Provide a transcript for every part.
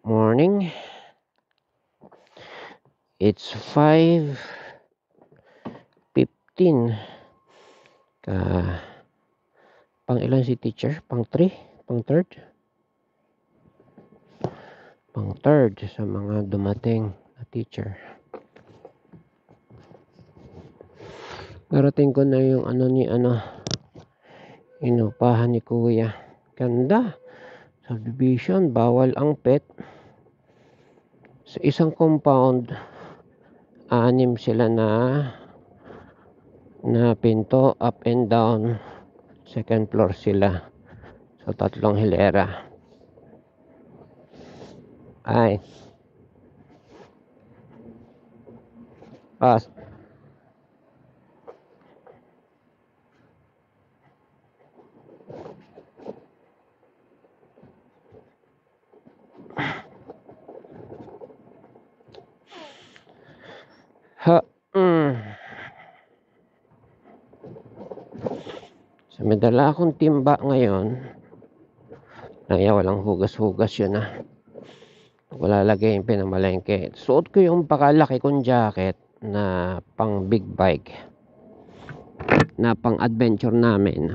Morning. It's 5:15. Pang ilan si teacher? Pang 3? Pang third? Pang third sa mga dumating na teacher. Narating ko na yung inupahan ni kuya. Ganda. Subdivision, bawal ang pet. Sa isang compound, 6 sila na pinto, up and down. Second floor sila. So 3 hilera. Ay. Pas. Ha. So may dala akong timba ngayon. Walang hugas-hugas yun Wala lagay yung pinamalengke. Suot ko yung pakalaki kong jacket na pang big bike. Na pang adventure namin.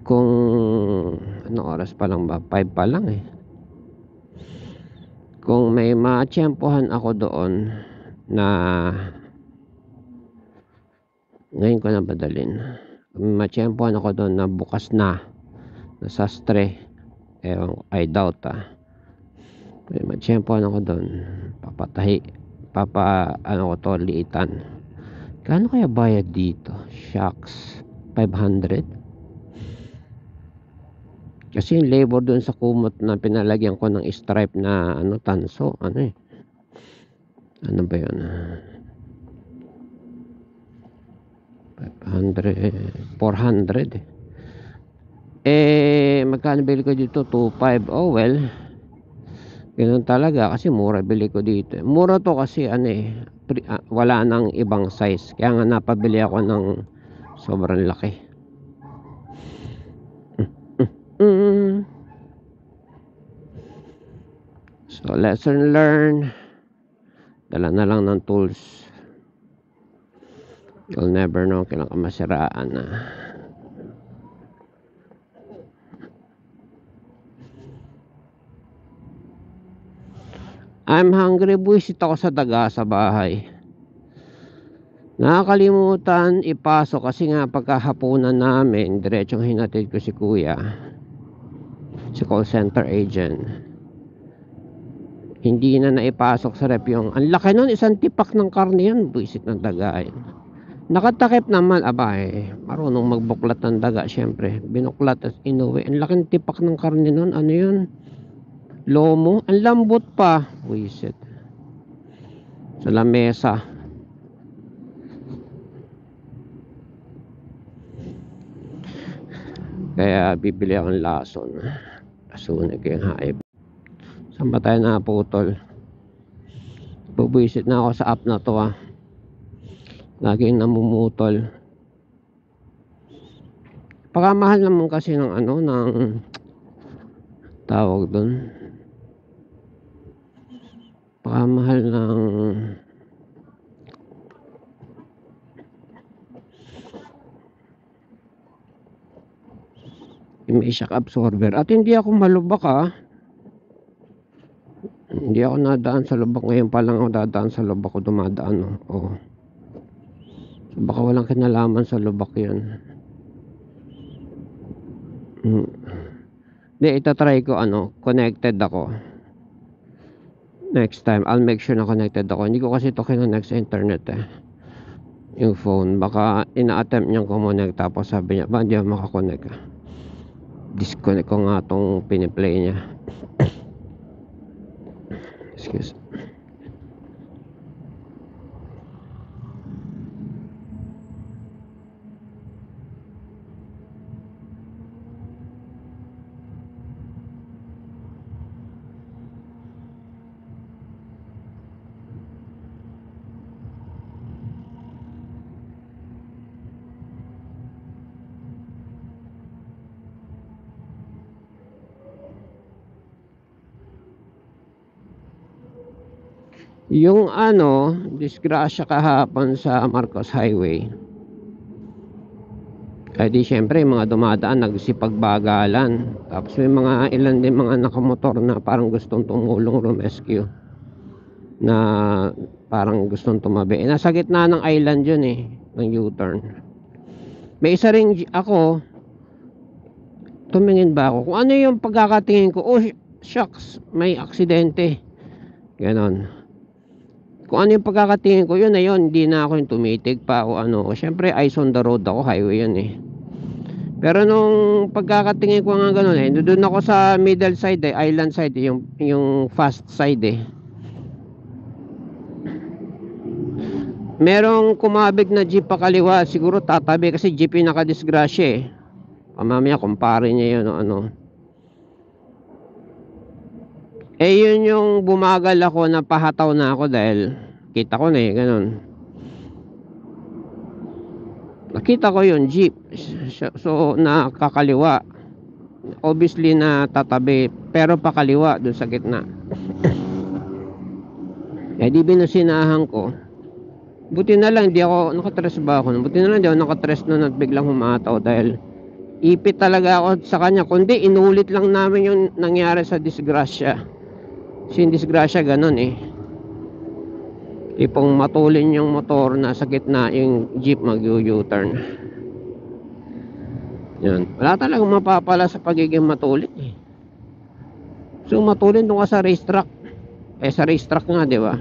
Kung ano oras pa lang ba? 5 pa lang Kung may matsyempohan ako doon na ngayon ko na badalin. Matsyempohan ako doon na bukas na sastre. I doubt May matsyempohan ako doon. Ano ko to, liitan. Kano kaya bayad dito? Shucks. 500? Kasi yung labor doon sa kumot na pinalagyan ko ng stripe na tanso. Ano ba yun? 500, 400 magkano bili ko dito? 2.5. Oh well, ganun talaga kasi mura bili ko dito. Mura to kasi wala nang ibang size. Kaya nga napabili ako ng sobrang laki. So lesson learned. Dala na lang ng tools. You'll never know kailan ka masiraan I'm hungry, buwisit ako sa daga sa bahay. Nakakalimutan ipasok kasi nga pagkahapunan namin, diretsong hinatid ko si kuya, si call center agent. Hindi na naipasok sa rep yung, ang laki nun, isang tipak ng karne yan, buwisit ng daga Nakatakip naman, marunong magbuklat ng daga, syempre. Binuklat at inuwi. Ang laking tipak ng karne nun, ano yun? Lomo, ang lambot pa. Buwisit. Sa lamesa. Kaya bibili akong lason. Lasunin ko yung haib. Saan ba tayo naputol? Bubuisit na ako sa app na to Laging namumutol. Pakamahal naman kasi ng ng tawag doon. Pakamahal ng may shock absorber. At hindi ako malubak Hindi ako nadaan sa lubak. Ngayon pa lang ako dadaan sa lubak ko dumadaan So baka walang kinalaman sa lubak yun. Hindi, itatry ko connected ako. Next time, I'll make sure na connected ako. Hindi ko kasi ito kinonect sa internet yung phone. Baka ina-attempt niyang kumonect tapos sabi niya, ba hindi ako makakonect disconnect ko nga itong piniplay niya. Excuse. Yung ano, disgrasya kahapon sa Marcos Highway. Eh di syempre mga dumadaan nagsipagbagalan. Tapos may mga ilan din mga nakamotor na parang gustong tumulong rescue. Na parang gustong tumabi. Eh, nasa gitna ng island yun eh, ng U-turn. May isa ring ako, tumingin ba ako? Kung ano yung pagkakatingin ko, oh shucks, may aksidente. Ganon. Kung ano yung pagkakatingin ko, yun na yun, hindi na ako yung tumitig pa o ano. Siyempre, eyes on the road ako, highway yun eh. Pero nung pagkakatingin ko nga gano'n eh, doon ako sa middle side eh, island side eh, yung fast side eh. Merong kumabig na jeep pa kaliwa, siguro tatabi kasi jeep yung nakadisgrasya eh. Mamaya kumpare niya yun o ano. Eh yun yung bumagal ako na pahataw na ako dahil kita ko na eh, ganun. Nakita ko yung jeep. So nakakaliwa. Obviously na tatabi pero pakaliwa dun sa gitna. Eh di binusinahan ko. Buti na lang di ako nakatres ba ako. Buti na lang di ako nakatres nun at biglang humataw dahil ipit talaga ako sa kanya. Kundi inulit lang namin yung nangyari sa disgrasya. Kasi yung disgrasya ganun eh. Ipong matulin yung motor na sa gitna yung jeep mag-U-turn. Yan. Wala talagang mapapala sa pagiging matulit eh. So matulin doon ka sa racetrack. Eh sa racetrack nga di ba?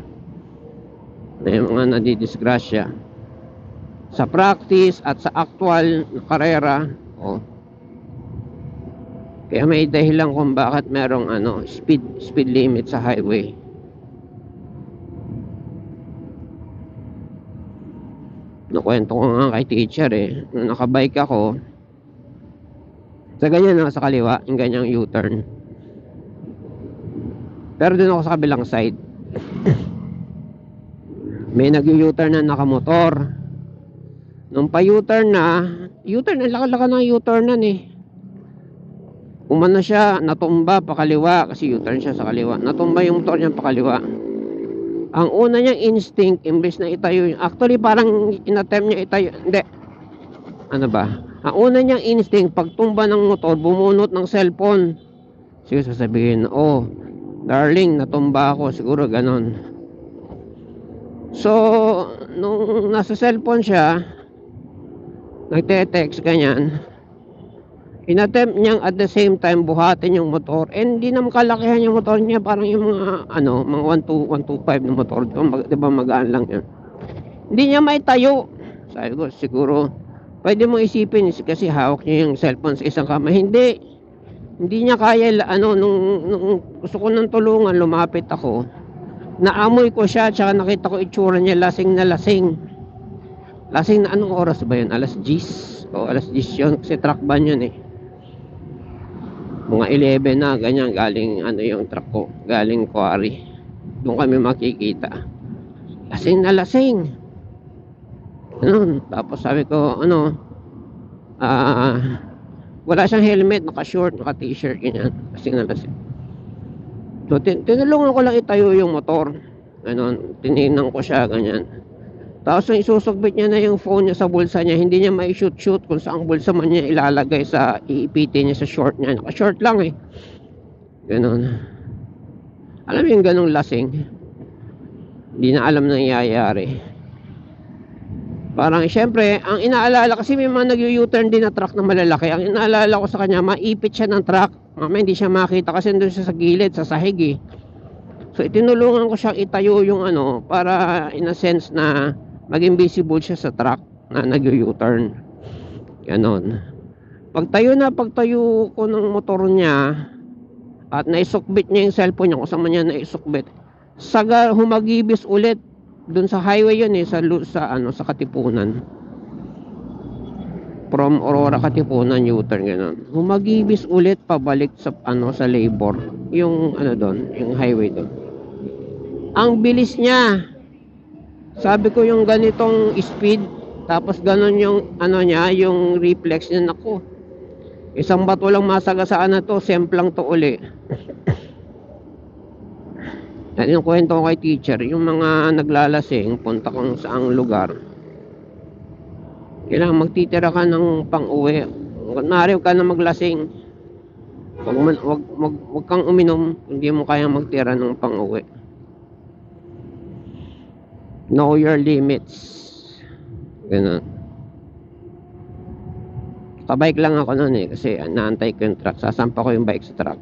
Na yung mga nadidisgrasya. Sa practice at sa actual karera. Oh. Kaya may dahilan kung bakit merong ano, speed limit sa highway. Nakwento ko nga kay teacher eh, nung nakabike ako sa ganyan na sa kaliwa, yung ganyang U-turn, pero dun ako sa kabilang side. May nag-U-turn na nakamotor. Nung pa U-turn na, U-turn, ang laka-laka ng U-turn nan eh. Umano siya, natumba pa kaliwa kasi U-turn siya sa kaliwa. Natumba yung motor niya pa kaliwa. Ang una niyang instinct, imbes na itayo, actually parang inattempt niya itayo, hindi, ano ba? Ang una niyang instinct, pagtumba ng motor, bumunot ng cellphone. Siguro sasabihin, oh, darling, natumba ako, siguro ganon. So, nung nasa cellphone siya, nagte-text ganyan, inattempt niyang at the same time buhatin yung motor, and hindi na makalakihan yung motor niya, parang yung mga ano, mga 125 na motor, diba magaan lang yan. Hindi niya maitayo. Sabi ko siguro pwede mo isipin kasi hawak niya yung cellphone sa isang kamay. Hindi niya kaya ano, nung gusto ko ng tulungan, lumapit ako, naamoy ko siya, tsaka nakita ko itsura niya, lasing na lasing. Lasing na, anong oras ba yun? Alas 10 o alas 10 yun kasi truck ban yun eh. Mga 11 na ganyan, galing ano yung truck ko, galing quarry. Doon kami makikita, lasing na lasing. Ano, tapos sabi ko ano, wala siyang helmet, naka short, naka t-shirt, ganyan, lasing na lasing. So tinulungan ko lang itayo yung motor, ganon, tinignan ko siya ganyan. Tapos nung isusugbit niya na yung phone niya sa bulsa niya, hindi niya mai-shoot kung saan bulsa man niya ilalagay, sa iipitin niya sa short niya. Naka-short lang eh. Ganon. Alam mo yung ganong lasing? Hindi na alam na nangyayari. Parang syempre, ang inaalala, kasi may mga nag-U-turn din na truck na malalaki. Ang inaalala ko sa kanya, maipit siya ng truck. Mamaya hindi siya makita kasi doon siya sa gilid, sa sahig eh. So itinulungan ko siyang itayo yung ano, para in a sense na maging visible siya sa truck na nag-U-turn. Ganon. Pagtayo ko ng motor niya at naisukbit niya yung cellphone niya, kung saan niya naisukbit, humagibis ulit dun sa highway yun eh, sa Katipunan, from Aurora Katipunan U-turn, ganon. Humagibis ulit pabalik sa sa Labor, yung doon, yung highway doon. Ang bilis niya. Sabi ko yung ganitong speed, tapos ganon yung niya, yung reflex niya, nako. Isang bato lang masagasaan na to, semplang to uli. Yan yung kwento ko kay teacher, yung mga naglalasing, punta kung saang lugar, kailangan magtitira ka ng pang-uwi. Kunwari ka na maglasing, wag kang uminom, hindi mo kaya magtira ng pang-uwi. Know your limits. Ganun. Pabike lang ako noon kasi naantay ko yung truck. Sasampa ko yung bike sa truck.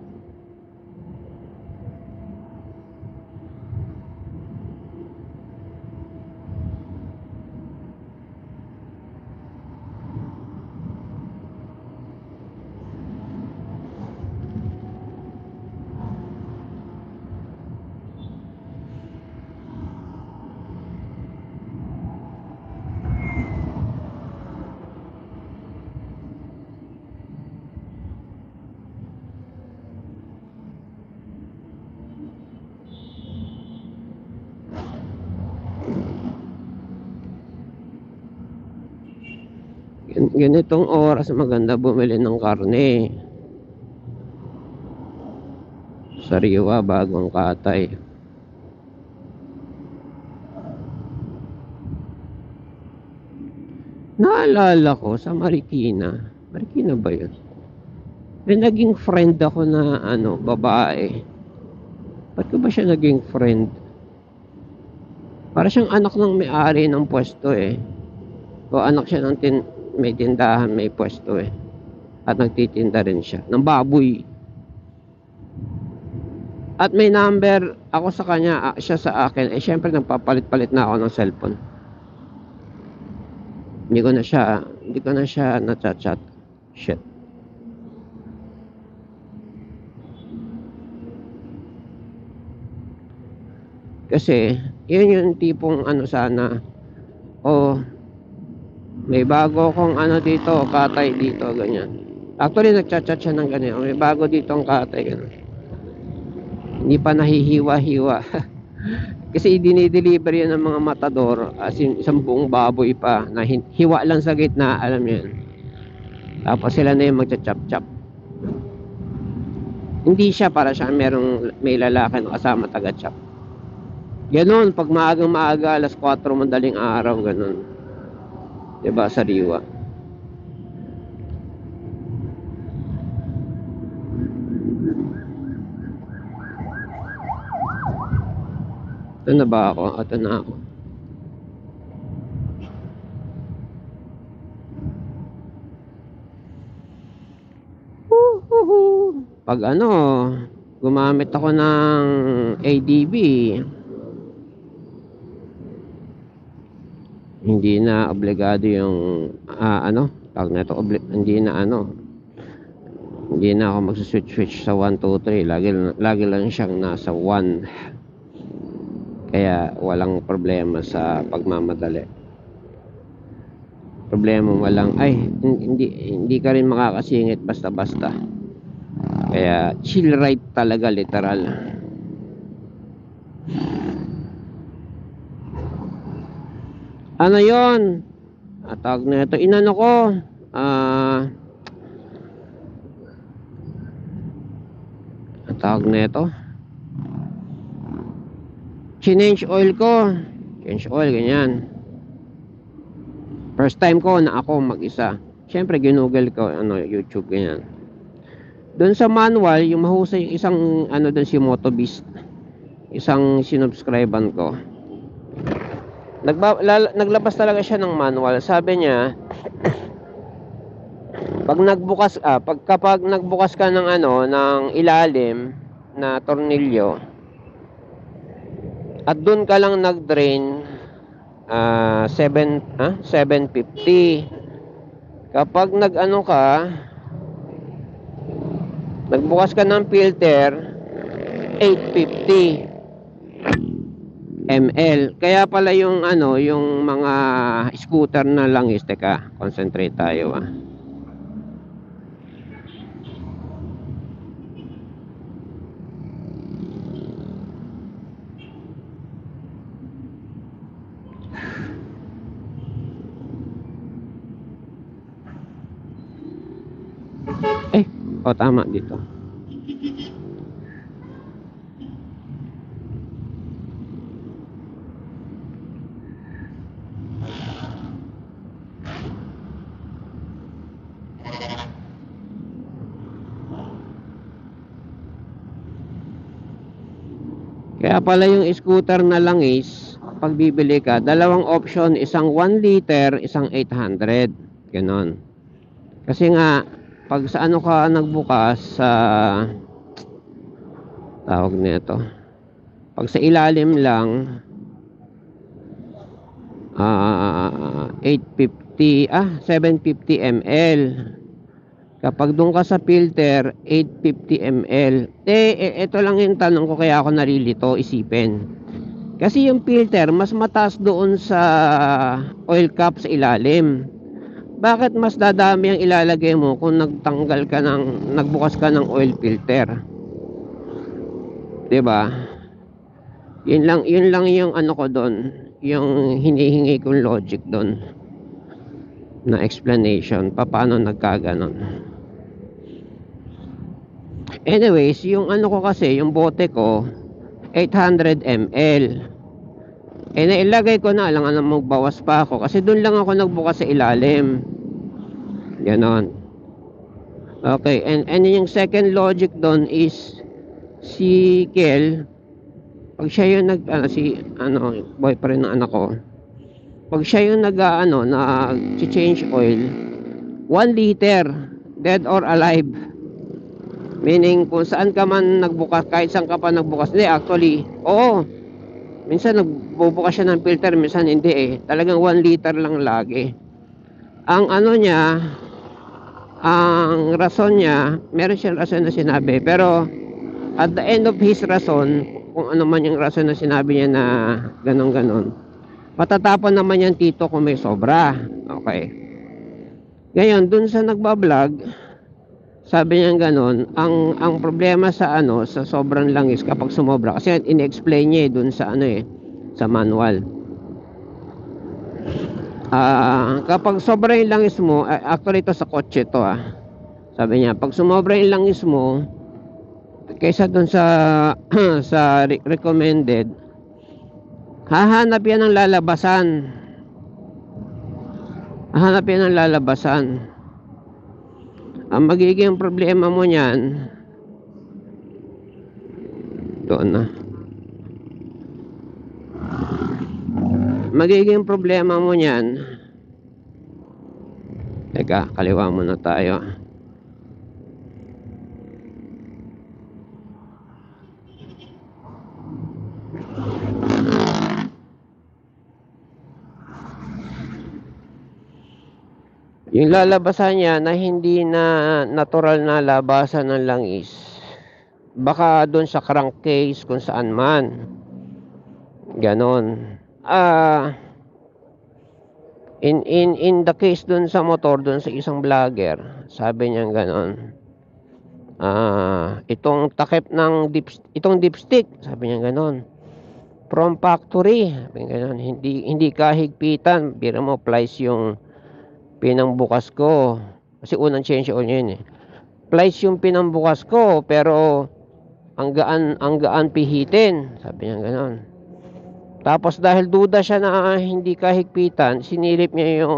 Ganitong oras maganda bumili ng karne. Sariwa, bagong katay. Naalala ko sa Marikina ba yun? May naging friend ako na babae. Ba't ko ba siya naging friend? Para siyang anak ng may-ari ng pwesto o anak siya ng may tindahan, may pwesto at nagtitinda rin siya ng baboy. At may number ako sa kanya, siya sa akin. Syempre nagpapalit-palit na ako ng cellphone. Hindi ko na siya na-chat. Shit. Kasi yun yung tipong sana, may bago kong dito, katay dito, ganyan. Actually nagchat siya ng ganyan, may bago dito ang katay, ganyan. Hindi pa nahihiwa-hiwa. Kasi dinideliver yan ng mga matador, as in isang buong baboy pa na hiwa lang sa gitna, alam niyo yan. Tapos sila na yung magcha-chop-chop. Hindi siya para siya may lalaki na kasama taga-chop. Ganon, pag maaga, alas 4 madaling araw, ganon. Diba, sariwa. Ito na ba ako? Ito na ako. Pag gumamit ako ng ADB, hindi na obligado yung tawag na ito, hindi na ako magsuswitch sa 1, 2, 3. Lagi lang siyang nasa 1. Kaya walang problema sa pagmamadali. Problema mo lang hindi ka rin makakasingit basta-basta. Kaya chill ride talaga, literal. Ano yon? Tawag na ito, inano ko, tawag na ito, change oil ko. Change oil, ganyan. First time ko na ako mag-isa. Siyempre ginugol ko, YouTube, ganyan. Doon sa manual, yung mahusay yung isang doon si Motobeast, isang sinubscribean ko. Naglabas talaga siya ng manual. Sabi niya, kapag nagbukas ka ng ng ilalim na tornilyo at doon ka lang nag-drain, 750. Kapag nagbukas ka ng filter, 850 ml. Kaya pala yung yung mga scooter na langis, teka, concentrate tayo tama dito. Kaya pala yung scooter na langis, pag bibili ka, dalawang option, isang 1 liter, isang 800. Ganon. Kasi nga, pag sa ano ka nagbukas sa tawag nito, pag sa ilalim lang, 850, 750 ml. Kapag doon ka sa filter, 850 ml. Ito lang yung tanong ko, kaya ako narilito isipin. Kasi yung filter, mas mataas doon sa oil cap sa ilalim. Bakit mas dadami ang ilalagay mo kung nagbukas ka ng oil filter? 'Di ba? Yun lang yung ano ko doon, yung hinihingi kong logic doon na explanation paano nagkaganon. Anyways, yung ano ko kasi, yung bote ko 800 ml. Nailagay ko na, alangan na magbawas pa ako kasi doon lang ako nagbukas sa ilalim. Ganon. Okay, and yung second logic doon is si Kel, pag siya yung boyfriend ng anak ko, pag siya yung nag-change oil, 1 liter, dead or alive. Meaning, kung saan ka man nagbukas, kahit saan ka pa nagbukas, hindi, actually, oo, minsan nagbubukas siya ng filter, minsan hindi talagang 1 liter lang lagi. Ang ang rason niya, meron siyang rason na sinabi, pero at the end of his rason, kung ano man yung rason na sinabi niya na ganon, matatapon naman yan tito kung may sobra. Okay. Ngayon, dun sa nagbablog, sabi niya ganon, ang problema sa sa sobrang langis kapag sumobra, kasi in-explain niya dun sa sa manual. Kapag sobra yung langis mo, actually ito sa kotse to sabi niya, pag sumobra yung langis mo, kaysa dun sa sa recommended, hahanap yan ng lalabasan. Ang magiging problema mo niyan, doon na, magiging problema mo niyan, teka, kaliwa muna tayo. Yung lalabasan niya na hindi na natural na labasan ng langis, baka doon sa crankcase kung saan man. Ganon. In the case doon sa motor, doon sa isang vlogger, sabi niya ganon. Itong takip ng itong dipstick, sabi niya ganon, from factory, sabi niya ganon, hindi kahigpitan. Bira mo, plies yung pinangbukas ko, kasi unang change oil yun plies yung pinambukas ko, pero ang gaan pihitin, sabi niya ganon. Tapos dahil duda siya na hindi kahigpitan, sinilip niya yung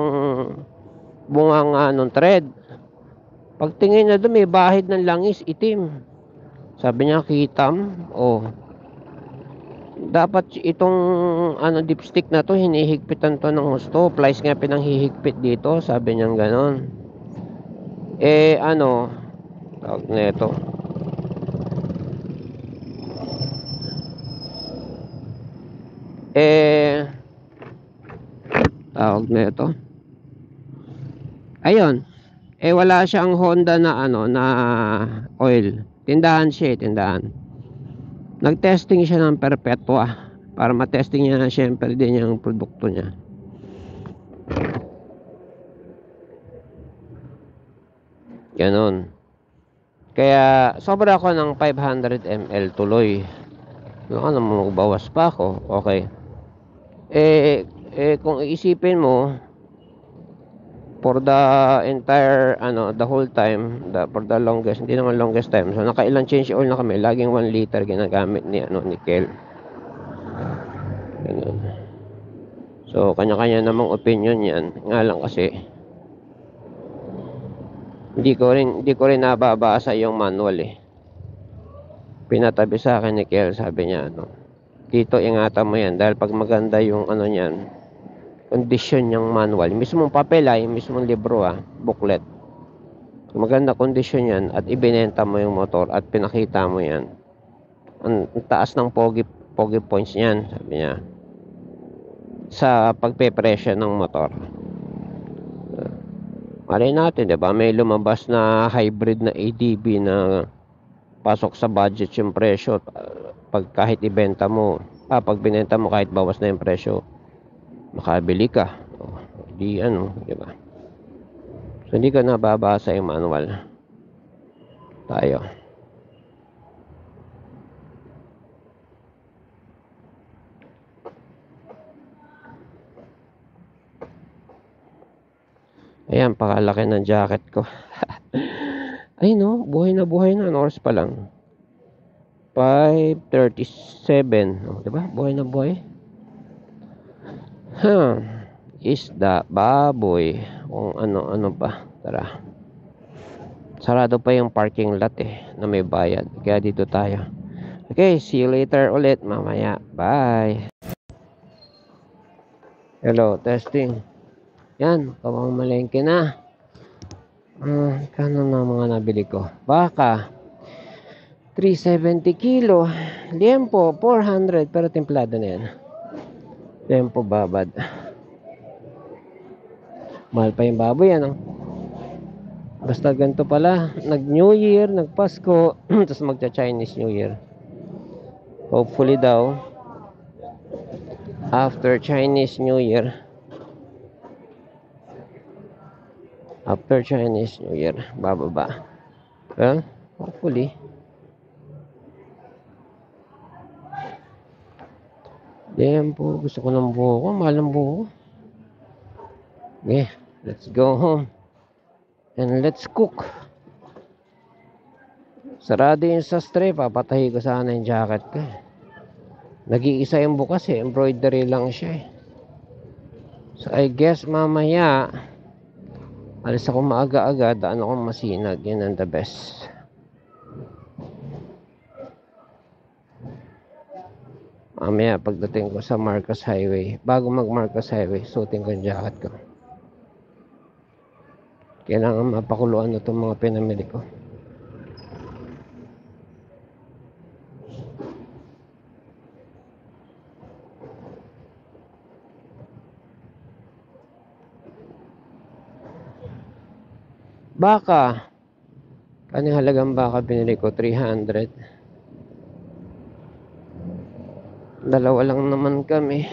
bunganga ng thread. Pagtingin na doon, may bahid ng langis, itim. Sabi niya, kitam, dapat itong dipstick na to, hinihigpitan to ng gusto. Plies nga pinanghihigpit dito, sabi niya ganon. Tawag na ito, ayun, wala siyang Honda na na oil. Tindahan siya, tindahan. Nag-testing siya ng Perpetua para matesting niya na syempre din yung produkto niya. Ganon. Kaya sobra ako ng 500 ml tuloy. Magbawas pa ako. Okay. Kung iisipin mo, for the entire the whole time, for the longest, hindi naman longest time, so nakailang change oil na kami, laging 1 liter ginagamit ni Kel. Ganun. So kanya-kanya namang opinion yan, nga lang kasi hindi ko rin nababasa yung manual pinatabi sa akin ni Kel, sabi niya Dito ingatan mo yan dahil pag maganda yung ano niyan, condition yung manual, mismong papel yung mismong libro booklet. Kung maganda condition yan at ibinenta mo yung motor at pinakita mo yan, ang taas ng pogi points niyan, sabi niya, sa pagpepresyo ng motor. Malay natin, 'di ba? May lumabas na hybrid na ADB na pasok sa budget yung presyo. Pag kahit ibenta mo, pag binenta mo kahit bawas na yung presyo, makabili ka. Di ano, 'di ba? So hindi ka nababasa yung manual. Tayo. Ayan, pakalaki ng jacket ko. Ay no, buhay na. Ano oras pa lang? 5:37. Oh, diba? Buhay na buhay. Isda, baboy, kung ano-ano pa. Tara. Sarado pa yung parking lot na may bayad. Kaya dito tayo. Okay, see you later ulit mamaya. Bye. Hello, testing. Yan, pawang malengke na. Kano na mga nabili ko? Baka 370 kilo. Liempo 400 pero templado na yan. Liempo babad. Mahal pa yung baboy Basta ganito pala, nag New Year, nag Pasko, tapos magcha Chinese New Year. Hopefully daw after Chinese New Year, bababa. Well, hopefully. Damn po, gusto ko ng buko. Mahal ng buko. Okay, let's go home. And let's cook. Sarado yung sastre. Papatahi ko sana yung jacket ko. Nag-iisa yung bukas embroidery lang siya So I guess mamaya alis ako maaga-aga, daan ako Masinag. Yan ang the best. Mamaya pagdating ko sa Marcos Highway, bago mag Marcos Highway, suotin ko yung jacket ko. Kailangan mapakuluan na itong mga pinamili ko. Baka. Kanyang halagang baka binili ko 300. Dalawa lang naman kami.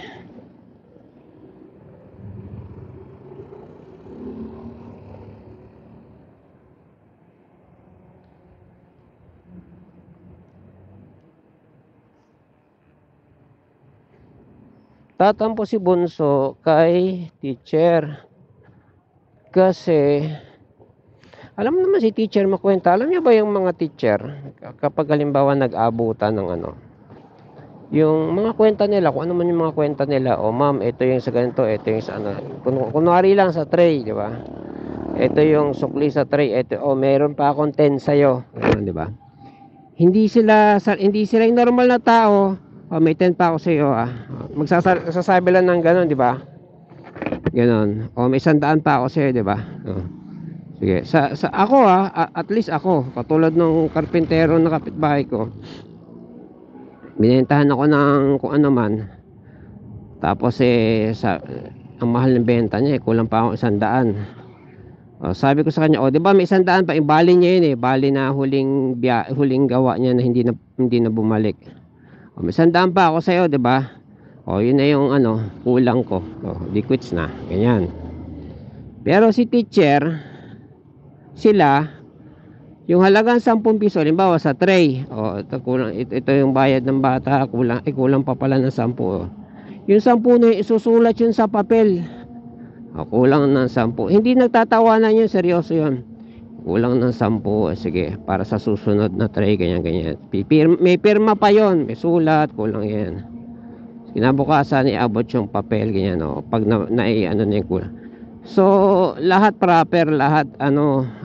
Tatampo si Bunso kay teacher. Kasi alam naman si teacher makwenta. Alam niyo ba yung mga teacher kapag halimbawa nag-abutan ng yung mga kwenta nila, kung ano man yung mga kwenta nila, ma'am, ito yung sa ganito, ito yung sa kunwari lang sa tray, di ba? Ito yung sukli sa tray, ito, meron pa akong 10 sa'yo, di ba? Hindi sila yung normal na tao, may 10 pa ako sa'yo, magsasabi lang ng gano'n, di ba? Ganon. May 100 pa ako sa'yo, di ba? Sige. Sa ako at least ako, katulad ng karpintero na kapitbahay ko, binentahan ako ng kung ano man. Tapos ang mahal ng benta niya kulang pa ako 100. Sabi ko sa kanya, di ba may 100 pa, bali niya yun bali na huling gawa niya na hindi na bumalik. May 100 pa ako sa iyo, di ba? Yun na yung kulang ko. Di quits na. Ganyan. Pero si teacher, sila yung halagang 10 piso, halimbawa sa tray, ito yung bayad ng bata, kulang pa pala ng 10. Yung 10 na isusulat yun sa papel. Kulang ng 10. Hindi nagtatawanan yun, seryoso yun. Kulang ng 10. Sige, para sa susunod na tray, ganyan. May pirma pa yun, may sulat, kulang yan. Kinabukasan, iabot yung papel, ganyan, pag na yung kulang. So, lahat proper, lahat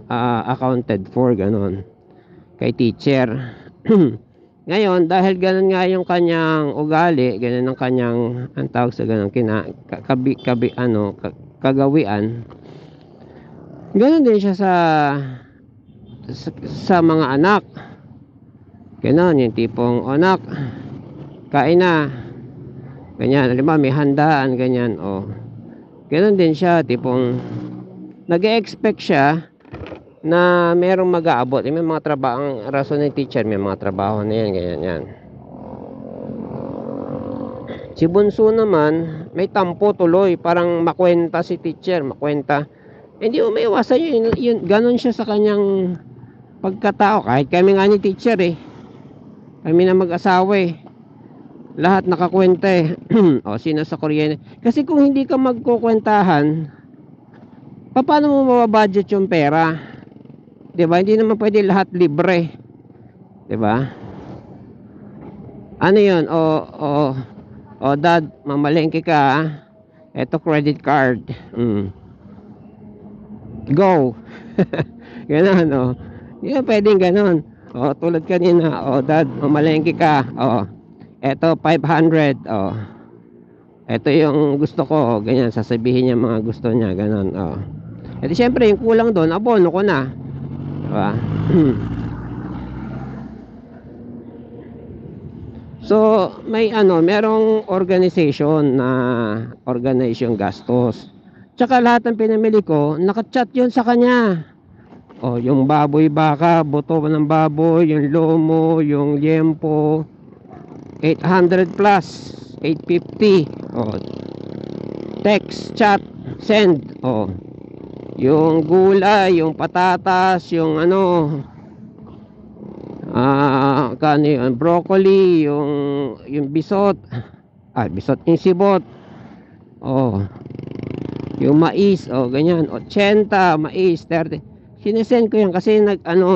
accounted for, ganon. Kay teacher. Ngayon, dahil gano'n nga yung kanyang ugali, gano'n ang kanyang, ang tawag sa gano'n, kagawian, gano'n din siya sa mga anak. Gano'n, yung tipong, "O anak, kain na." Ganyan, halimbawa may handaan, ganyan, oh. Gano'n din siya, tipong nag-e-expect siya na merong mag-aabot. May mga trabaho, ang rason ng teacher, may mga trabaho na yan, ganyan yan. Si Bunso naman, may tampo tuloy, parang makwenta si teacher, makwenta. Hindi mo maiwasan yun, ganon siya sa kanyang pagkatao. Kahit kami nga ni teacher kami na mag-asawa lahat nakakwenta o sino sa kuryente. Kasi kung hindi ka magkukwentahan, paano mo mababudget yung pera? 'Di ba? Hindi naman pwede lahat libre. 'Di ba? Ano 'yun? O dad, mamalengke ka. Eto credit card. Go. Ganun, Hindi na pwedeng ganun. Tulad kanina, dad, mamalengke ka. Eto 500. Eto yung gusto ko, ganyan, sasabihin niya mga gusto niya, ganun, Edi syempre, yung kulang doon, abono ko na. Diba? So, merong organization na organize yung gastos. Tsaka lahat ng pinamili ko, nakachat yun sa kanya. Yung baboy baka, buto ng baboy, yung lomo, yung liempo, 800 plus, 850. Text, chat, send. Yung gulay, yung patatas, yung yung broccoli, yung bisot, bisot yung sibot, yung mais, ganyan, 80, mais, 30. Sinesend ko yan kasi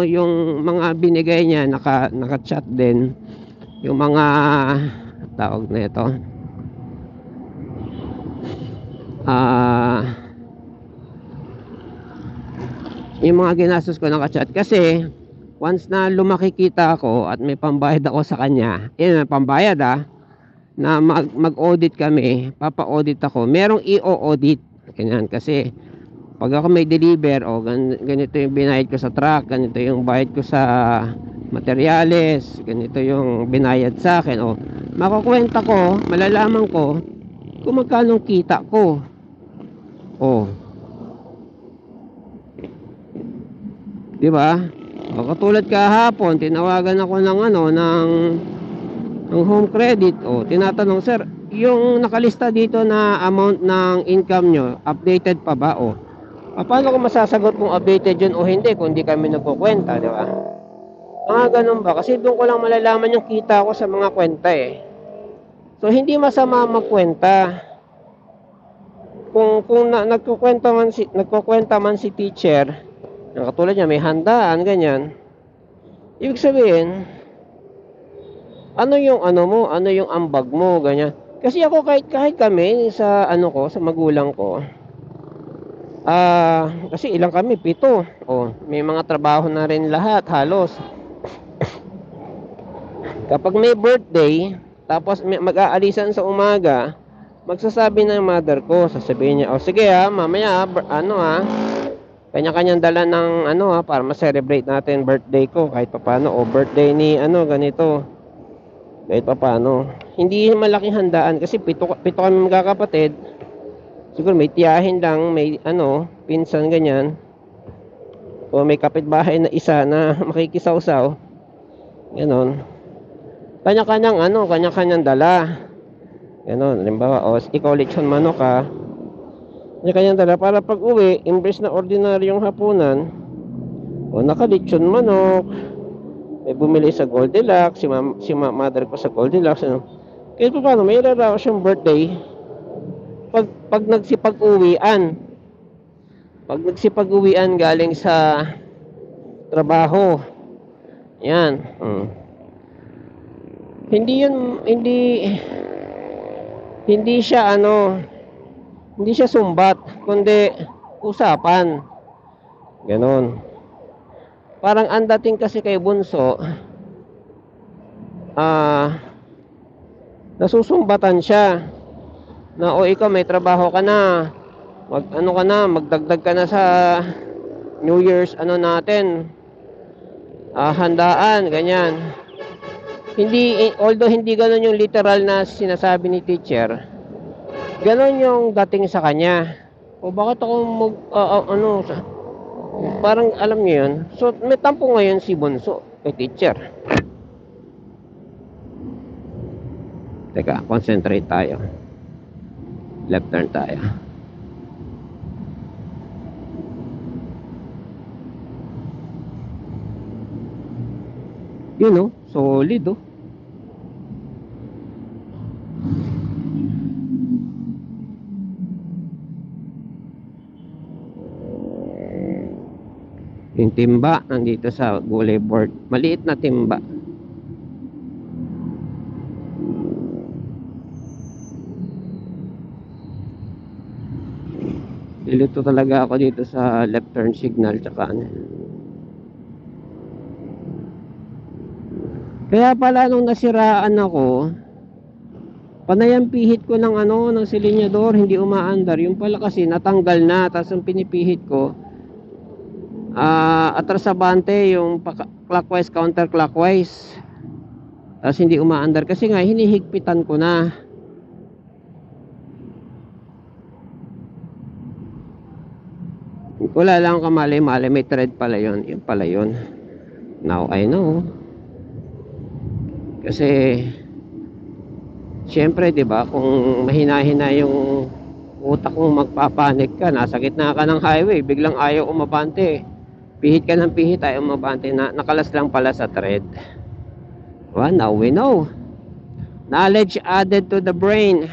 yung mga binigay niya, naka-chat din yung mga tawag na ito, yung mga ginastos ko naka-chat. Kasi once na lumaki kita ako at may pambayad ako sa kanya, may pambayad na mag-audit kami, papa-audit ako, merong i-audit, ganyan. Kasi pag ako may deliver, ganito yung binayad ko sa truck, ganito yung bayad ko sa materyales, ganito yung binayad sa akin, makukwenta ko, malalaman ko kung magkano kita ko. Di ba? Katulad kahapon, tinawagan ako ng home credit. Tinatanong, sir, yung nakalista dito na amount ng income nyo, updated pa ba? Paano ko masasagot kung updated yun o hindi kung hindi kami nagkukwenta, di ba? Ganun ba? Kasi doon ko lang malalaman yung kita ko sa mga kwenta So, hindi masama magkwenta. Kung nagkukwenta man si teacher, katulad niya, may handaan, ganyan. Ibig sabihin, ano yung ambag mo, ganyan. Kasi ako kahit kami sa sa magulang ko, kasi ilang kami, 7. May mga trabaho na rin lahat, halos. Kapag may birthday, tapos mag-aalisan sa umaga, magsasabi ng mother ko, sasabihin niya, sige mamaya, kanya-kanyang dala ng para ma-celebrate natin birthday ko kahit papaano, birthday ni ganito, kahit papaano. Hindi malaking handaan kasi pito kami magkakapatid. Siguro may tiyahin lang, may pinsan, ganyan, o may kapitbahay na isa na makikisaw-saw, ganon. Kanya-kanyang dala, ganon. Halimbawa, ikaw lechon manok kanya dala para pag uwi, imbes na ordinaryong hapunan, naka-lechon manok, may bumili sa Goldilocks, si mother ko sa Goldilocks, Kaya paano, may raraos yung birthday pag nagsipag-uwian. Pag nagsipag-uwian galing sa trabaho. Yan. Hindi siya sumbat, kundi usapan. Ganon. Parang ang dating kasi kay Bunso, ah, nasusumbatan siya na, o ikaw may trabaho ka na, mag ano ka na, magdagdag ka na sa New Year's ano natin, handaan, ganyan. Hindi, although hindi gano'n yung literal na sinasabi ni teacher, gano'n yung dating sa kanya. O bakit ako parang alam niyo yun. So may tampo ngayon si Bunso kay teacher. Teka, concentrate tayo. Left turn tayo. Yun oh, solid oh. Yung timba nandito sa gulay board. Maliit na timba. Lilito talaga ako dito sa left turn signal tsaka ano. Kaya pala nung nasiraan ako, panay ang pihit ko ng ano, ng silinyador, hindi umaandar. Yung pala kasi natanggal na, tapos ang pinipihit ko, atrasabante yung clockwise counterclockwise. Tapos hindi umaandar kasi nga hinihigpitan ko na. Wala lang kamali-mali, may thread pala yun. Yun pala yun. Now I know. Kasi siyempre 'di ba, kung mahina-hina yung utak mo, magpapanik ka, nasa gitna ka ng highway, biglang ayaw umabante. Pihit ka ng pihit, ayaw umabante, na nakalas lang pala sa thread. Well, now we know. Knowledge added to the brain.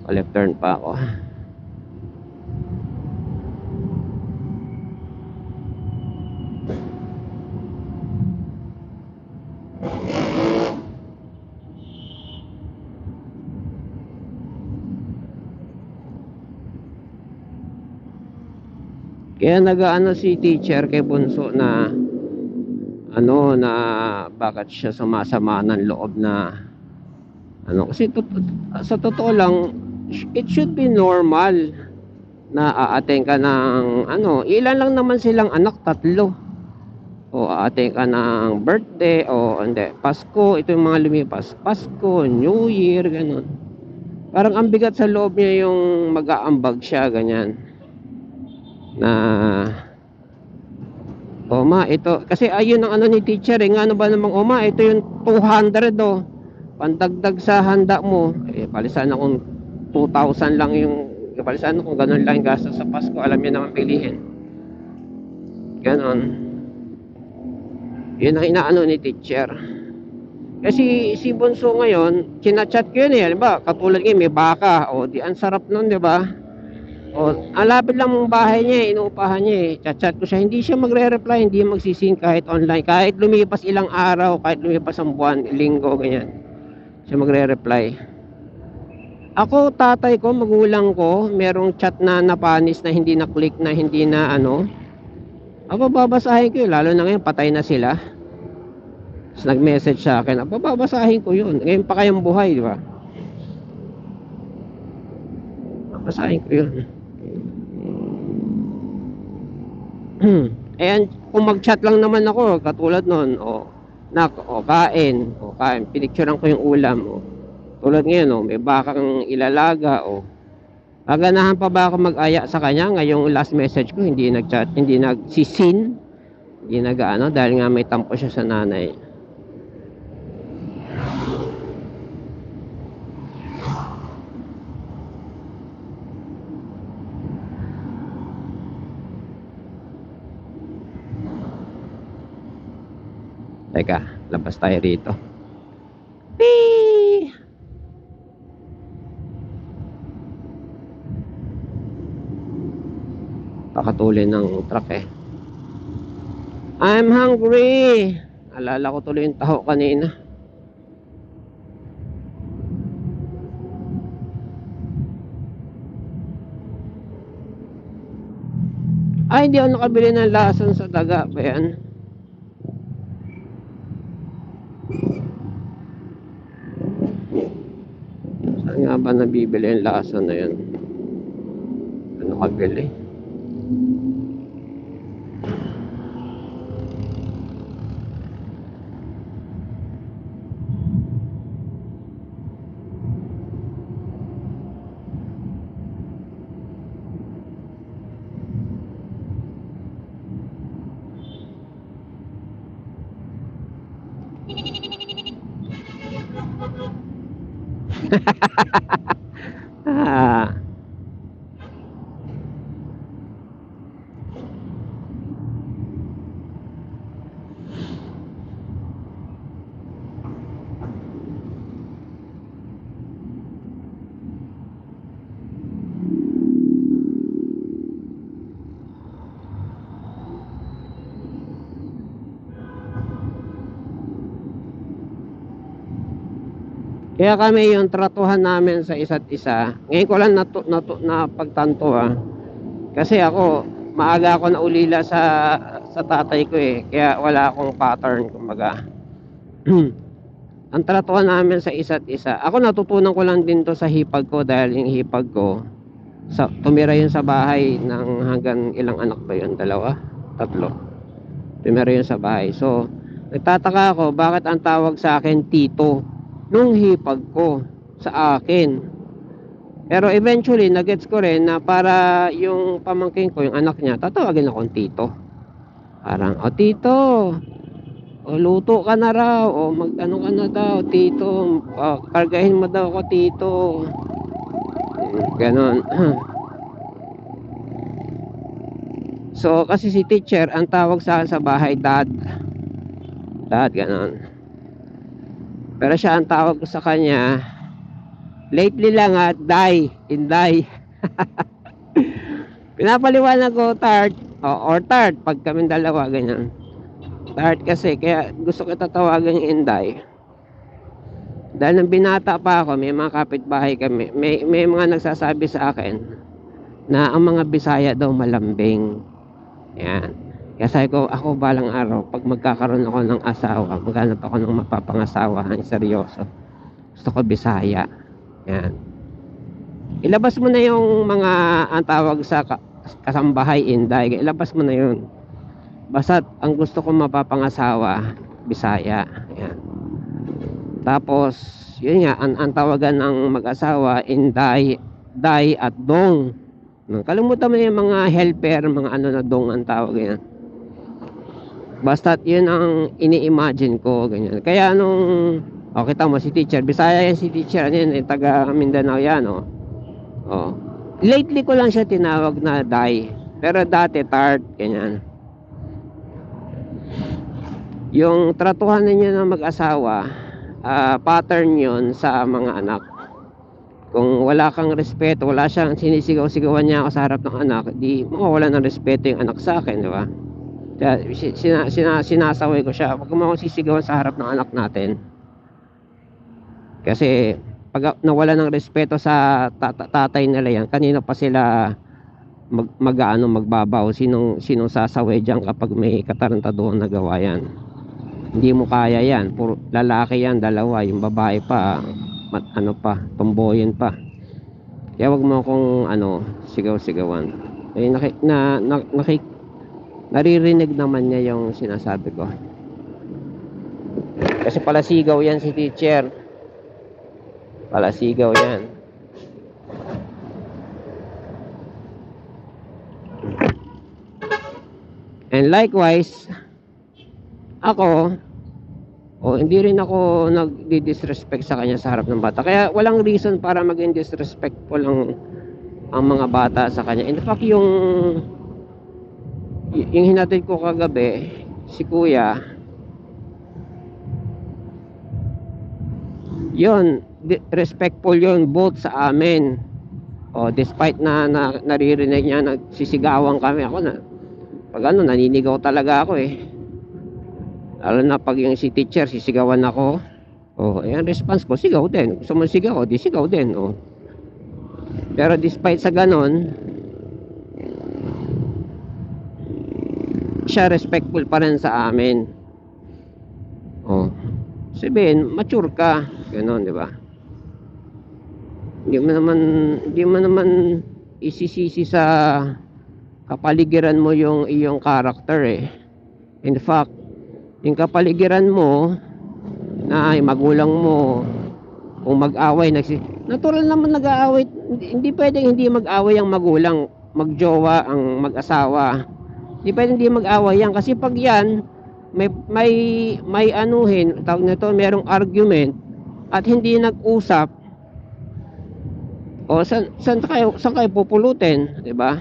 Left turn pa ako. Kaya nag-aano si teacher kay Bunso na ano, na bakit siya sumasama ng loob na ano, kasi sa totoo lang, it should be normal na aattend ka ng ano, ilan lang naman silang anak, 3, o aattend ka ng birthday o hindi, Pasko, ito yung mga lumipas, Pasko, New Year, ganun. Parang ang bigat sa loob niya yung mag-aambag siya, ganyan na, ma, ito kasi ayun ang ano ni teacher nga, ano ba namang, ma, ito yung 200 oh, pandagdag sa handa mo. Palisan akong 2,000 lang yung, palisan kung ganun lang yung gastos sa Pasko, alam niya naman pilihin, ganon. Yun ang inaano ni teacher. Kasi si Bunso ngayon, chinachat ko yun halimbawa, katulad ngayon may baka, o di ang sarap nun, di ba? O, ang lapit lang mong bahay niya, inuupahan niya chat-chat ko siya, hindi siya magre-reply, hindi magsising kahit online, kahit lumipas ilang araw, kahit lumipas ang buwan, linggo, ganyan, siya magre-reply. Ako, tatay ko, magulang ko, merong chat na napanis na hindi na-click, na hindi na ano, ako babasahin ko yun, lalo na ngayon patay na sila. Tapos nag-message sa akin, babasahin ko yun, ngayon pa kayong buhay, di ba? Babasahin ko yun. Ayan, kung mag-chat lang naman ako, katulad nun, kain, pinicturean ko yung ulam, tulad ngayon, may bakang ilalaga, gaganahan pa ba ako mag-aya sa kanya? Ngayong last message ko, hindi nag-chat, hindi nagsisin, hindi nag-ano, dahil nga may tampo siya sa nanay. Teka, labas tayo rito. Beep! Pakatulin ng truck I'm hungry. Alala ko tuloy yung taho kanina. Hindi ako nakabili ng lason sa daga ba yan? nabibili yung lason na yun. Ano kabili? Ah, kaya kami yung tratuhan namin sa isa't isa. Ngayon ko lang napagtanto kasi ako maaga ako naulila sa tatay ko eh. Kaya wala akong pattern kumbaga. Ang tratuhan namin sa isa't isa. Ako natutunan ko lang din to sa hipag ko dahil yung hipag ko tumira yun sa bahay ng hanggang ilang anak ba yun? 2? 3. Tumira yun sa bahay. So, nagtataka ako bakit ang tawag sa akin tito nung hipag ko sa akin. Pero eventually, nagets ko rin na para yung pamangkin ko, yung anak niya, tatawagin akong tito. Parang, o tito, o luto ka na raw, o mag-ano ka na daw, tito, kargahin mo daw ako, tito. Ganon. So, kasi si teacher, ang tawag sa akin sa bahay, dad. Dad, ganon. Pero siya ang tawag ko sa kanya, lately lang Inday. Pinapaliwanag ko Tart or Tart pag kaming dalawa ganyan. Tart kasi kaya gusto ko tatawagan yung Inday. Dahil nang binata pa ako, may mga kapitbahay kami. May mga nagsasabi sa akin na ang mga Bisaya daw malambing. Yan. Kaya sabi ko, ako balang araw, pag magkakaroon ako ng asawa, maghanap ako ng mapapangasawa ng seryoso. Gusto ko Bisaya. Yan. Ilabas mo na yung mga ang tawag sa kasambahay, Inday. Ilabas mo na yun. Basta ang gusto ko mapapangasawa, Bisaya. Yan. Tapos, yun nga, ang tawagan ng mag-asawa, Inday, Day at Dong. Kalimutan mo yung mga helper, mga ano na Dong ang tawag yan. Basta yun ang ini-imagine ko, ganyan. Kaya nung kita mo si teacher, Bisaya yan si teacher, ano yun, taga Mindanao yan, lately ko lang siya tinawag na Day, pero dati Tart, ganyan. Yung tratuhan ninyo ng mag-asawa, pattern yun sa mga anak. Kung wala kang respeto, wala siyang sinisigaw-sigawan niya ako sa harap ng anak, di mawawala ng respeto yung anak sa akin, di ba? Sinasaway ko siya, huwag mo akong sisigawan sa harap ng anak natin. Kasi pag nawala ng respeto sa tatay nila yan, kanino pa sila magbabaw? Sinong sasaway dyan kapag may katarantaduhan na gawa yan? Hindi mo kaya yan. Puro lalaki yan, dalawa, yung babae pa tomboyin pa. Kaya wag mo akong sigaw-sigawan. Naririnig naman niya yung sinasabi ko. Kasi palasigaw yan si teacher. Palasigaw yan. And likewise, ako, hindi rin ako nagdi-disrespect sa kanya sa harap ng bata. Kaya walang reason para maging disrespectful ang mga bata sa kanya. In fact, yung hinatid ko kagabi, si kuya, yun, respectful yun both sa amin. Despite na naririnig niya, nagsisigawan kami. Ako pag naninigaw talaga ako eh. Lalo na pag yung si teacher, sisigawan ako. Ang response ko, sigaw din. Gusto mo sigaw, di sigaw din. Pero despite sa ganon, siya respectful pa rin sa amin. Sabihin, mature ka. Ganon, di ba? Hindi mo naman hindi mo naman isisisi sa kapaligiran mo yung iyong character eh. In fact, yung kapaligiran mo na ay magulang mo kung mag-away natural naman nag-aaway, hindi pwedeng hindi mag-away ang magulang, magjowa ang mag-asawa. Hindi pwedeng hindi mag-away yan kasi pag yan may anuhin, tawag nito, merong argument at hindi nag-usap o saan kayo pupulutin, 'di ba?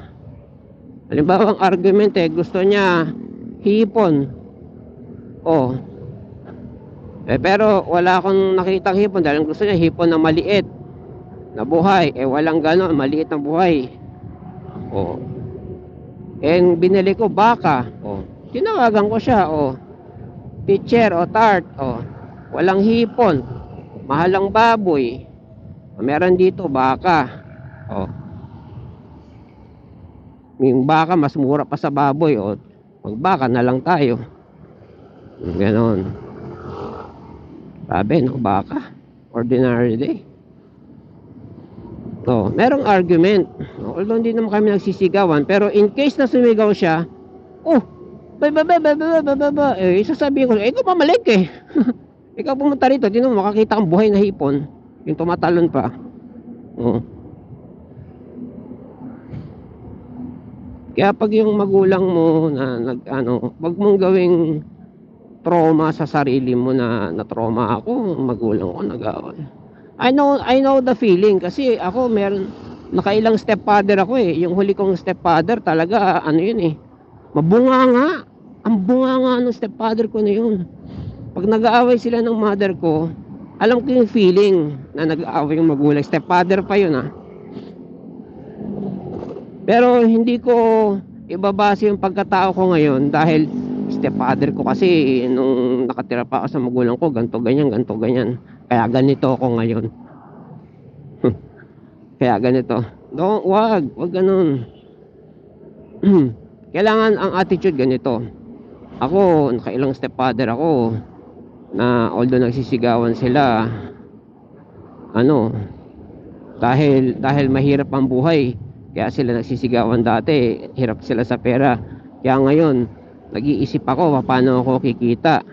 Halimbawa ang argument gusto niya hipon. Oh, pero wala akong nakitang hipon dahil gusto niya hipon na maliit na buhay. Walang gano'n, maliit na buhay. Oh, binili ko baka. Oh, tinawagan ko siya. Oh, teacher o tart. Oh, walang hipon. Mahalang baboy. Meron dito baka. Oh, yung baka mas mura pa sa baboy. Oh, magbaka na lang tayo. Ganon. Sabi, no, baka. Ordinary day. Oh, merong argument. Although hindi naman kami nagsisigawan, pero in case na sumigaw siya, oh, sasabihin ko, ikaw pamalik eh. Ikaw pumunta rito, di naman makakita kang buhay na hipon, yung tumatalon pa. Oh. Kaya pag yung magulang mo na wag mong gawing trauma sa sarili mo na trauma ako, magulang ko nag-away. I know the feeling kasi ako nakailang stepfather ako eh. Yung huli kong stepfather talaga yun eh. Mabunganga. Ang bunganga ng stepfather ko na yun. Pag nag-aaway sila ng mother ko, alam ko yung feeling na nag-aaway yung magulang. Stepfather pa yun Pero hindi ko ibabase yung pagkatao ko ngayon dahil stepfather ko kasi nung nakatira pa ako sa magulang ko, ganto ganyan. Kaya ganito ako ngayon. Kaya ganito. Wag ganun. Kailangan ang attitude ganito. Ako, nakailang stepfather ako na although nagsisigawan sila, dahil mahirap ang buhay, kaya sila nagsisigawan dati, hirap sila sa pera. Kaya ngayon, nag-iisip ako paano ako kikita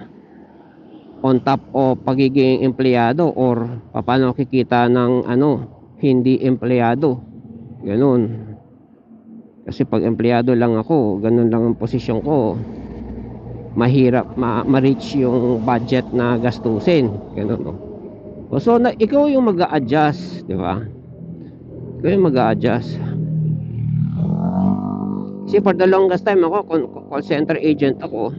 on top o pagiging empleyado or paano kikita ng hindi empleyado. Ganun. Kasi pag empleyado lang ako, ganun lang ang posisyon ko, mahirap ma-reach yung budget na gastusin. Ganun. So ikaw yung mag-a-adjust, di ba? Ikaw yung mag-a-adjust. Kasi for the longest time ako, call center agent ako.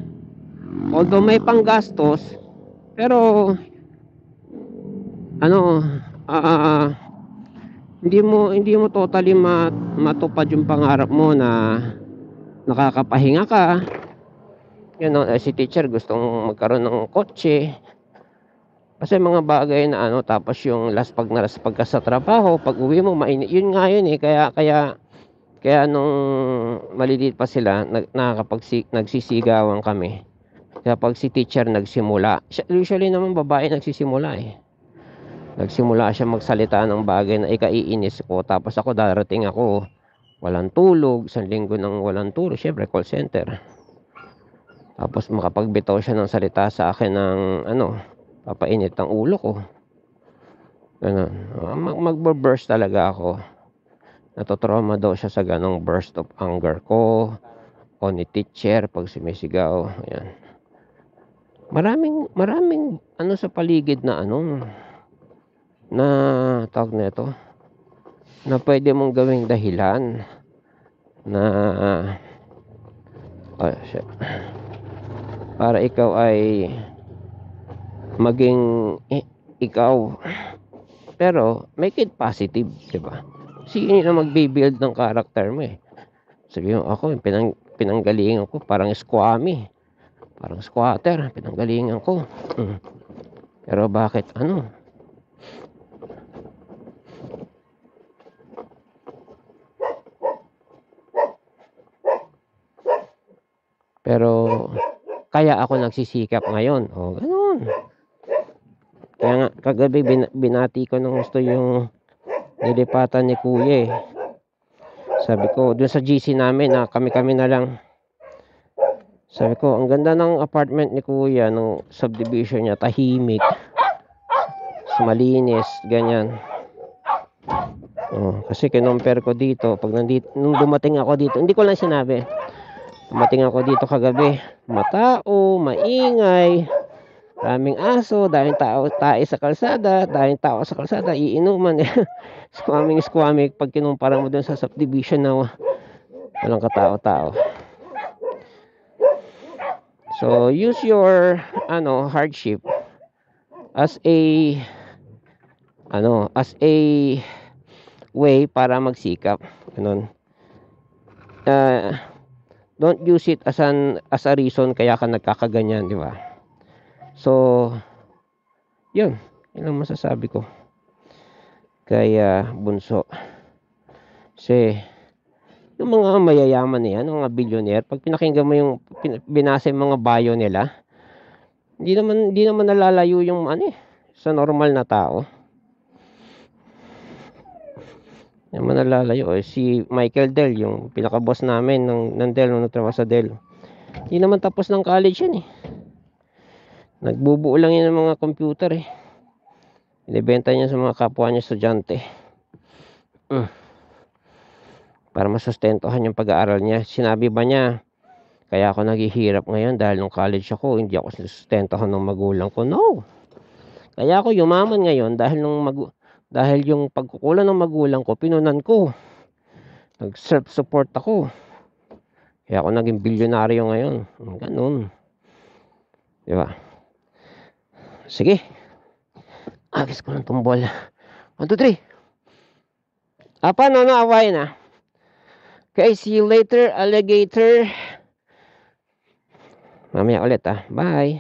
Although may panggastos, pero hindi mo totally matupad yung pangarap mo na nakakapahinga ka. Si teacher gustong magkaroon ng kotse. Kasi mga bagay na tapos yung last pagka sa trabaho, pag uwi mo mainit. Yun nga yun kaya nung maliliit pa sila, nagsisigawan kami. Kaya pag si teacher nagsimula, usually naman babae nagsisimula Nagsimula siya magsalita ng bagay na ikaiinis ko. Tapos ako darating ako, walang tulog, 1 linggo nang walang tulog. Syempre call center. Tapos makapagbitaw siya ng salita sa akin ng papainit ang ulo ko. Ganun. Magbo-burst talaga ako. Natotrauma daw siya sa ganong burst of anger ko o ni teacher pag sumisigaw. Ayan. Maraming sa paligid na na tawag nito na pwede mong gawing dahilan na para ikaw ay maging ikaw, pero make it positive, diba? Kasi yun na magbibuild ng character mo sabi mo, ako pinanggalingan ko parang squammy, parang squatter, pinanggalingan ko pero bakit pero kaya ako nagsisikap ngayon. Ganun. Kaya nga kagabi binati ko ng gusto yung nilipatan ni kuya eh. Sabi ko, dun sa GC namin na kami-kami na lang. Sabi ko, ang ganda ng apartment ni kuya, ng subdivision niya, tahimik, malinis, ganyan. Kasi kinumpare ko dito, pag nung dumating ako dito, hindi ko lang sinabi. Dumating ako dito kagabi, matao, maingay, daming aso, daming tao, tae sa kalsada, daming tao sa kalsada, iinuman. Squaming, pag kinumpara mo dun sa subdivision na walang katao-tao. So, use your hardship as a way para magsikap. Ganun. Don't use it as a reason kaya ka nagkakaganyan, di ba? So, yun ang masasabi ko. Kaya bunso. Kasi yung mga mayayaman na yan, mga billionaire, pag pinakinggan mo yung binasa yung mga bio nila, hindi naman nalalayo yung sa normal na tao. Hindi naman nalalayo. Si Michael Dell, yung pinaka-boss namin ng Dell, nung nagtrabaho sa Dell, hindi naman tapos ng college yan eh. Nagbubuo lang yan ng mga computer eh. Inibenta niya sa mga kapwa niya estudyante. Para masustentuhan yung pag-aaral niya. Sinabi ba niya, kaya ako naghihirap ngayon dahil nung college ako, hindi ako sustentuhan ng magulang ko? No. Kaya ako yumaman ngayon dahil yung pagkukulang ng magulang ko, pinunan ko. Nag-self-support ako. Kaya ako naging bilyonaryo ngayon. Ganun. Diba? Sige. Agis ko ng tumbol. 1, 2, 3. Paano na awayin na? Okay, see you later, alligator. Mamaya ulit Bye.